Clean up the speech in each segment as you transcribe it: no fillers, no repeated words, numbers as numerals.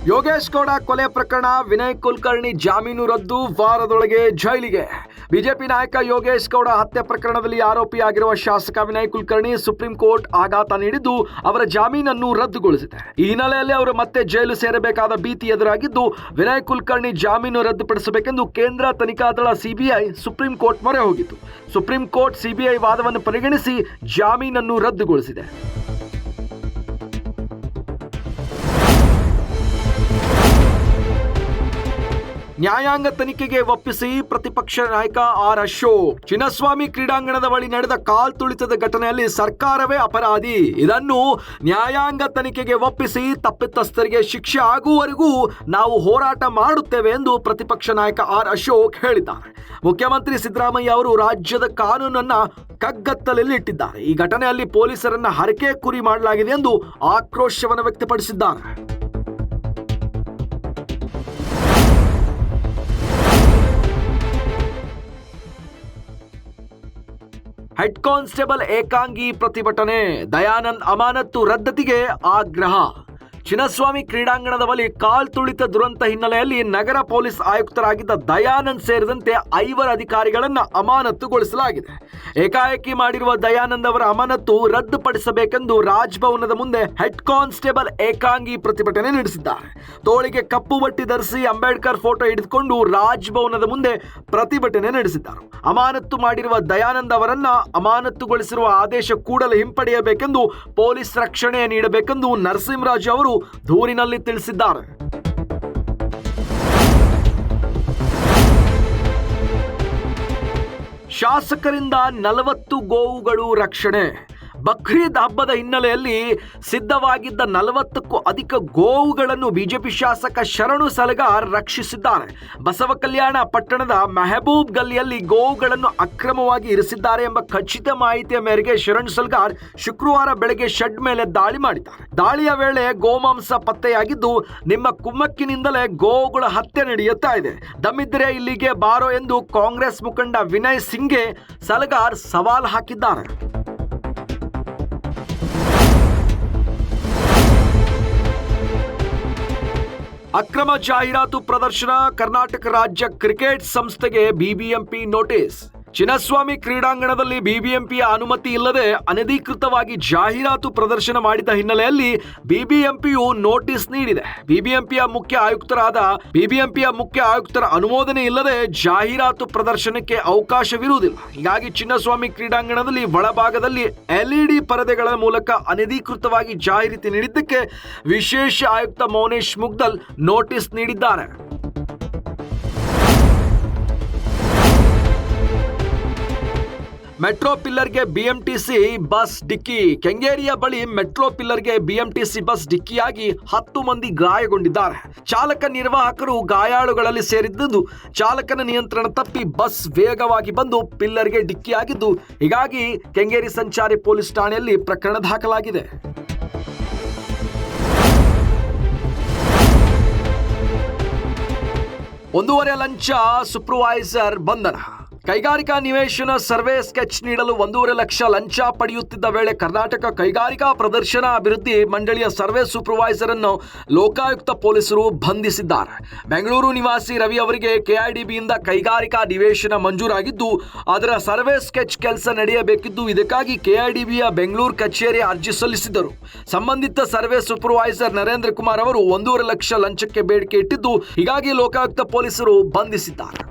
ಯೋಗೇಶ್ ಗೌಡ ಕೊಲೆ ಪ್ರಕರಣ, ವಿನಯ್ ಕುಲಕರ್ಣಿ ಜಾಮೀನು ರದ್ದು, ವಾರದೊಳಗೆ ಜೈಲಿಗೆ. ಬಿಜೆಪಿ ನಾಯಕ ಯೋಗೇಶ್ ಗೌಡ ಹತ್ಯೆ ಪ್ರಕರಣದಲ್ಲಿ ಆರೋಪಿಯಾಗಿರುವ ಶಾಸಕ ವಿನಯ್ ಕುಲಕರ್ಣಿ ಸುಪ್ರೀಂ ಕೋರ್ಟ್ ಆಘಾತ ನೀಡಿದ್ದು ಅವರ ಜಾಮೀನನ್ನು ರದ್ದುಗೊಳಿಸಿದೆ. ಈ ಹಿನ್ನೆಲೆಯಲ್ಲಿ ಅವರು ಮತ್ತೆ ಜೈಲು ಸೇರಬೇಕಾದ ಭೀತಿ ಎದುರಾಗಿದ್ದು ವಿನಯ್ ಕುಲಕರ್ಣಿ ಜಾಮೀನು ರದ್ದುಪಡಿಸಬೇಕೆಂದು ಕೇಂದ್ರ ತನಿಖಾ ದಳ ಸಿಬಿಐ ಸುಪ್ರೀಂ ಕೋರ್ಟ್ ಮೊರೆ ಹೋಗಿತ್ತು. ಸುಪ್ರೀಂ ಕೋರ್ಟ್ ಸಿಬಿಐ ವಾದವನ್ನು ಪರಿಗಣಿಸಿ ಜಾಮೀನನ್ನು ರದ್ದುಗೊಳಿಸಿದೆ. ನ್ಯಾಯಾಂಗ ತನಿಖೆಗೆ ಒಪ್ಪಿಸಿ ಪ್ರತಿಪಕ್ಷ ನಾಯಕ ಆರ್ ಅಶೋಕ್. ಚಿನ್ನಸ್ವಾಮಿ ಕ್ರೀಡಾಂಗಣದ ಬಳಿ ನಡೆದ ಕಾಲ್ತುಳಿತದ ಘಟನೆಯಲ್ಲಿ ಸರ್ಕಾರವೇ ಅಪರಾಧಿ. ಇದನ್ನು ನ್ಯಾಯಾಂಗ ತನಿಖೆಗೆ ಒಪ್ಪಿಸಿ ತಪ್ಪಿತಸ್ಥರಿಗೆ ಶಿಕ್ಷೆ ಆಗುವವರೆಗೂ ನಾವು ಹೋರಾಟ ಮಾಡುತ್ತೇವೆ ಎಂದು ಪ್ರತಿಪಕ್ಷ ನಾಯಕ ಆರ್ ಅಶೋಕ್ ಹೇಳಿದ್ದಾರೆ. ಮುಖ್ಯಮಂತ್ರಿ ಸಿದ್ದರಾಮಯ್ಯ ಅವರು ರಾಜ್ಯದ ಕಾನೂನನ್ನ ಕಗ್ಗತ್ತಲಲ್ಲಿ ಇಟ್ಟಿದ್ದಾರೆ. ಈ ಘಟನೆಯಲ್ಲಿ ಪೊಲೀಸರನ್ನ ಹರಕೆ ಕುರಿ ಮಾಡಲಾಗಿದೆ ಎಂದು ಆಕ್ರೋಶವನ್ನು ವ್ಯಕ್ತಪಡಿಸಿದ್ದಾರೆ. ಹೆಡ್ ಕಾನ್ಸ್ಟೇಬಲ್ ಏಕಾಂಗಿ ಪ್ರತಿಭಟನೆ, ದಯಾನಂದ್ ಅಮಾನತ್ತು ರದ್ದತಿಗೆ ಆಗ್ರಹ. ಚಿನ್ನಸ್ವಾಮಿ ಕ್ರೀಡಾಂಗಣದ ಬಳಿ ಕಾಲ್ತುಳಿತ ದುರಂತ ಹಿನ್ನೆಲೆಯಲ್ಲಿ ನಗರ ಪೊಲೀಸ್ ಆಯುಕ್ತರಾಗಿದ್ದ ದಯಾನಂದ್ ಸೇರಿದಂತೆ 5 ಅಧಿಕಾರಿಗಳನ್ನು ಅಮಾನತುಗೊಳಿಸಲಾಗಿದೆ. ಏಕಾಏಕಿ ಮಾಡಿರುವ ದಯಾನಂದ್ ಅವರ ಅಮಾನತು ರದ್ದುಪಡಿಸಬೇಕೆಂದು ರಾಜ್ಭವನದ ಮುಂದೆ ಹೆಡ್ ಕಾನ್ಸ್ಟೇಬಲ್ ಏಕಾಂಗಿ ಪ್ರತಿಭಟನೆ ನಡೆಸಿದ್ದಾರೆ. ತೋಳಿಗೆ ಕಪ್ಪು ಬಟ್ಟಿ ಧರಿಸಿ ಅಂಬೇಡ್ಕರ್ ಫೋಟೋ ಹಿಡಿದುಕೊಂಡು ರಾಜ್ಭವನದ ಮುಂದೆ ಪ್ರತಿಭಟನೆ ನಡೆಸಿದ್ದಾರೆ. ಅಮಾನತು ಮಾಡಿರುವ ದಯಾನಂದ್ ಅವರನ್ನ ಅಮಾನತುಗೊಳಿಸಿರುವ ಆದೇಶ ಕೂಡಲೇ ಹಿಂಪಡೆಯಬೇಕೆಂದು ಪೊಲೀಸ್ ರಕ್ಷಣೆ ನೀಡಬೇಕೆಂದು ನರಸಿಂಹರಾಜು ಅವರು ದೂರಿನಲ್ಲಿ ತಿಳಿಸಿದ್ದಾರೆ. ಶಾಸಕರಿಂದ 40 ಗೋವುಗಳು ರಕ್ಷಣೆ. ಬಕ್ರೀದ್ ಹಬ್ಬದ ಹಿನ್ನೆಲೆಯಲ್ಲಿ ಸಿದ್ಧವಾಗಿದ್ದ 40ಕ್ಕೂ ಅಧಿಕ ಗೋವುಗಳನ್ನು ಬಿಜೆಪಿ ಶಾಸಕ ಶರಣು ಸಲಗಾರ್ ರಕ್ಷಿಸಿದ್ದಾರೆ. ಬಸವ ಕಲ್ಯಾಣ ಪಟ್ಟಣದ ಮೆಹಬೂಬ್ ಗಲ್ಲಿಯಲ್ಲಿ ಗೋವುಗಳನ್ನು ಅಕ್ರಮವಾಗಿ ಇರಿಸಿದ್ದಾರೆ ಎಂಬ ಖಚಿತ ಮಾಹಿತಿಯ ಮೇರೆಗೆ ಶರಣು ಸಲಗಾರ್ ಶುಕ್ರವಾರ ಬೆಳಗ್ಗೆ ಶೆಡ್ ಮೇಲೆ ದಾಳಿ ಮಾಡಿದ್ದಾರೆ. ದಾಳಿಯ ವೇಳೆ ಗೋಮಾಂಸ ಪತ್ತೆಯಾಗಿದ್ದು ನಿಮ್ಮ ಕುಮ್ಮಕ್ಕಿನಿಂದಲೇ ಗೋವುಗಳ ಹತ್ಯೆ ನಡೆಯುತ್ತಾ ಇದೆ, ದಮ್ಮಿದ್ದರೆ ಇಲ್ಲಿಗೆ ಬಾರೋ ಎಂದು ಕಾಂಗ್ರೆಸ್ ಮುಖಂಡ ವಿನಯ್ ಸಿಂಗ್ಗೆ ಸಲಗಾರ್ ಸವಾಲ್ ಹಾಕಿದ್ದಾರೆ. ಅಕ್ರಮ ಜಾಹೀರಾತು ಪ್ರದರ್ಶನ, ಕರ್ನಾಟಕ ರಾಜ್ಯ ಕ್ರಿಕೆಟ್ ಸಂಸ್ಥೆಗೆ ಬಿಬಿಎಂಪಿ ನೋಟಿಸ್. ಚಿನ್ನಸ್ವಾಮಿ ಕ್ರೀಡಾಂಗಣದಲ್ಲಿ ಬಿಬಿಎಂಪಿಯ ಅನುಮತಿ ಇಲ್ಲದೆ ಅನಧಿಕೃತವಾಗಿ ಜಾಹೀರಾತು ಪ್ರದರ್ಶನ ಮಾಡಿದ ಹಿನ್ನೆಲೆಯಲ್ಲಿ ಬಿಬಿಎಂಪಿಯು ನೋಟಿಸ್ ನೀಡಿದೆ. ಬಿಬಿಎಂಪಿಯ ಮುಖ್ಯ ಆಯುಕ್ತರ ಅನುಮೋದನೆ ಇಲ್ಲದೆ ಜಾಹೀರಾತು ಪ್ರದರ್ಶನಕ್ಕೆ ಅವಕಾಶವಿರುವುದಿಲ್ಲ. ಹೀಗಾಗಿ ಚಿನ್ನಸ್ವಾಮಿ ಕ್ರೀಡಾಂಗಣದಲ್ಲಿ ಒಳಭಾಗದಲ್ಲಿ ಎಲ್ಇಡಿ ಪರದೆಗಳ ಮೂಲಕ ಅನಧಿಕೃತವಾಗಿ ಜಾಹೀರಾತು ನೀಡಿದ್ದಕ್ಕೆ ವಿಶೇಷ ಆಯುಕ್ತ ಮೌನೇಶ್ ಮುಗ್ದಲ್ ನೋಟಿಸ್ ನೀಡಿದ್ದಾರೆ. ಮೆಟ್ರೋ ಪಿಲ್ಲರ್ಗೆ ಬಿಎಂಟಿಸಿ ಬಸ್ ಡಿಕ್ಕಿ. ಕೆಂಗೇರಿಯ ಬಳಿ ಮೆಟ್ರೋ ಪಿಲ್ಲರ್ಗೆ ಬಿಎಂಟಿಸಿ ಬಸ್ ಡಿಕ್ಕಿಯಾಗಿ 10 ಮಂದಿ ಗಾಯಗೊಂಡಿದ್ದಾರೆ. ಚಾಲಕ ನಿರ್ವಾಹಕರು ಗಾಯಾಳುಗಳಲ್ಲಿ ಸೇರಿದ್ದು ಚಾಲಕನ ನಿಯಂತ್ರಣ ತಪ್ಪಿ ಬಸ್ ವೇಗವಾಗಿ ಬಂದು ಪಿಲ್ಲರ್ಗೆ ಡಿಕ್ಕಿಯಾಗಿದ್ದು, ಹೀಗಾಗಿ ಕೆಂಗೇರಿ ಸಂಚಾರಿ ಪೊಲೀಸ್ ಠಾಣೆಯಲ್ಲಿ ಪ್ರಕರಣ ದಾಖಲಾಗಿದೆ. ಒಂದೂವರೆ ಲಂಚ ಸೂಪರ್ವೈಸರ್ ಬಂಧನ. ಕೈಗಾರಿಕಾ ನಿವೇಶನ ಸರ್ವೆ ಸ್ಕೆಚ್ ನೀಡಲು 1.5 ಲಕ್ಷ ಲಂಚ ಪಡೆಯುತ್ತಿದ್ದ ವೇಳೆ ಕರ್ನಾಟಕ ಕೈಗಾರಿಕಾ ಪ್ರದರ್ಶನ ಅಭಿವೃದ್ಧಿ ಮಂಡಳಿಯ ಸರ್ವೆ ಸೂಪರ್ವೈಸರ್ ಅನ್ನು ಲೋಕಾಯುಕ್ತ ಪೊಲೀಸರು ಬಂಧಿಸಿದ್ದಾರೆ. ಬೆಂಗಳೂರು ನಿವಾಸಿ ರವಿ ಅವರಿಗೆ ಕೆಐಡಿಬಿಯಿಂದ ಕೈಗಾರಿಕಾ ನಿವೇಶನ ಮಂಜೂರಾಗಿದ್ದು ಅದರ ಸರ್ವೆ ಸ್ಕೆಚ್ ಕೆಲಸ ನಡೆಯಬೇಕಿದ್ದು, ಇದಕ್ಕಾಗಿ ಕೆಐಡಿಬಿಯ ಬೆಂಗಳೂರು ಕಚೇರಿ ಅರ್ಜಿ ಸಲ್ಲಿಸಿದ್ದರು. ಸಂಬಂಧಿತ ಸರ್ವೆ ಸೂಪರ್ವೈಸರ್ ನರೇಂದ್ರ ಕುಮಾರ್ ಅವರು 1.5 ಲಕ್ಷ ಲಂಚಕ್ಕೆ ಬೇಡಿಕೆ ಇಟ್ಟಿದ್ದು, ಹೀಗಾಗಿ ಲೋಕಾಯುಕ್ತ ಪೊಲೀಸರು ಬಂಧಿಸಿದ್ದಾರೆ.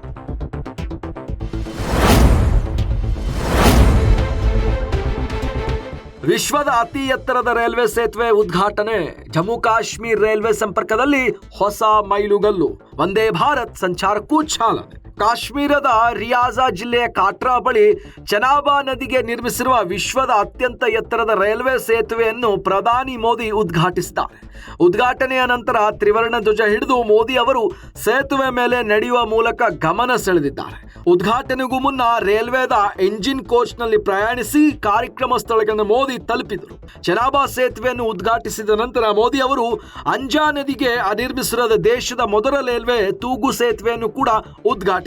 ವಿಶ್ವದ ಅತಿ ಎತ್ತರದ ರೈಲ್ವೆ ಸೇತುವೆ ಉದ್ಘಾಟನೆ. ಜಮ್ಮು ಕಾಶ್ಮೀರ ರೈಲ್ವೆ ಸಂಪರ್ಕದಲ್ಲಿ ಹೊಸ ಮೈಲುಗಲ್ಲು. ವಂದೇ ಭಾರತ್ ಸಂಚಾರಕ್ಕೂ ಚಾಲನೆ. ಕಾಶ್ಮೀರದ ರಿಯಾಜ ಜಿಲ್ಲೆಯ ಕಾಟ್ರಾ ಬಳಿ ಚೆನಾಬಾ ನದಿಗೆ ನಿರ್ಮಿಸಿರುವ ವಿಶ್ವದ ಅತ್ಯಂತ ಎತ್ತರದ ರೈಲ್ವೆ ಸೇತುವೆಯನ್ನು ಪ್ರಧಾನಿ ಮೋದಿ ಉದ್ಘಾಟಿಸಿದ್ದಾರೆ. ಉದ್ಘಾಟನೆಯ ನಂತರ ತ್ರಿವರ್ಣ ಧ್ವಜ ಹಿಡಿದು ಮೋದಿ ಅವರು ಸೇತುವೆ ಮೇಲೆ ನಡೆಯುವ ಮೂಲಕ ಗಮನ ಸೆಳೆದಿದ್ದಾರೆ. ಉದ್ಘಾಟನೆಗೂ ಮುನ್ನ ರೈಲ್ವೆದ ಎಂಜಿನ್ ಕೋಚ್ನಲ್ಲಿ ಪ್ರಯಾಣಿಸಿ ಕಾರ್ಯಕ್ರಮ ಸ್ಥಳಗಳನ್ನು ಮೋದಿ ತಲುಪಿದರು. ಚೆನಾಬಾ ಸೇತುವೆಯನ್ನು ಉದ್ಘಾಟಿಸಿದ ನಂತರ ಮೋದಿ ಅವರು ಅಂಜಾ ನದಿಗೆ ನಿರ್ಮಿಸಿರುವ ದೇಶದ ಮೊದಲ ರೈಲ್ವೆ ತೂಗು ಸೇತುವೆಯನ್ನು ಕೂಡ ಉದ್ಘಾಟಿಸಿದ್ದಾರೆ.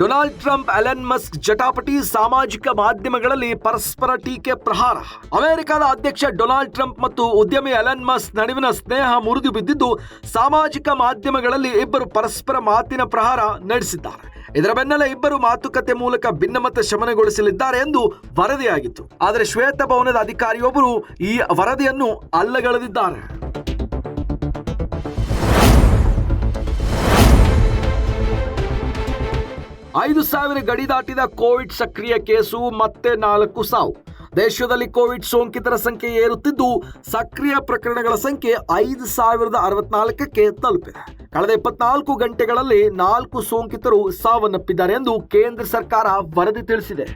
ಡೊನಾಲ್ಡ್ ಟ್ರಂಪ್, ಎಲನ್ ಮಸ್ಕ್ ಜಟಾಪಟಿ, ಸಾಮಾಜಿಕ ಮಾಧ್ಯಮಗಳಲ್ಲಿ ಪರಸ್ಪರ ಟೀಕೆ ಪ್ರಹಾರ. ಅಮೆರಿಕದ ಅಧ್ಯಕ್ಷ ಡೊನಾಲ್ಡ್ ಟ್ರಂಪ್ ಮತ್ತು ಉದ್ಯಮಿ ಎಲನ್ ಮಸ್ಕ್ ನಡುವಿನ ಸ್ನೇಹ ಮುರಿದು ಬಿದ್ದಿದ್ದು ಸಾಮಾಜಿಕ ಮಾಧ್ಯಮಗಳಲ್ಲಿ ಇಬ್ಬರು ಪರಸ್ಪರ ಮಾತಿನ ಪ್ರಹಾರ ನಡೆಸಿದ್ದಾರೆ. ಇದರ ಬೆನ್ನಲ್ಲೇ ಇಬ್ಬರು ಮಾತುಕತೆ ಮೂಲಕ ಭಿನ್ನಮತ ಶಮನಗೊಳಿಸಲಿದ್ದಾರೆ ಎಂದು ವರದಿಯಾಗಿತ್ತು. ಆದರೆ ಶ್ವೇತಭವನದ ಅಧಿಕಾರಿಯೊಬ್ಬರು ಈ ವರದಿಯನ್ನು ಅಲ್ಲಗಳೆದಿದ್ದಾರೆ. 5,000 ಗಡಿ ದಾಟಿದ ಕೋವಿಡ್ ಸಕ್ರಿಯ ಕೇಸು, ಮತ್ತೆ 4 ಸಾವು. ದೇಶದಲ್ಲಿ ಕೋವಿಡ್ ಸೋಂಕಿತರ ಸಂಖ್ಯೆ ಏರುತ್ತಿದ್ದು ಸಕ್ರಿಯ ಪ್ರಕರಣಗಳ ಸಂಖ್ಯೆ 5,064ಕ್ಕೆ ತಲುಪಿದೆ. ಕಳೆದ 24 ಗಂಟೆಗಳಲ್ಲಿ 4 ಸೋಂಕಿತರು ಸಾವನ್ನಪ್ಪಿದ್ದಾರೆ ಎಂದು ಕೇಂದ್ರ ಸರ್ಕಾರ ವರದಿ ತಿಳಿಸಿದೆ.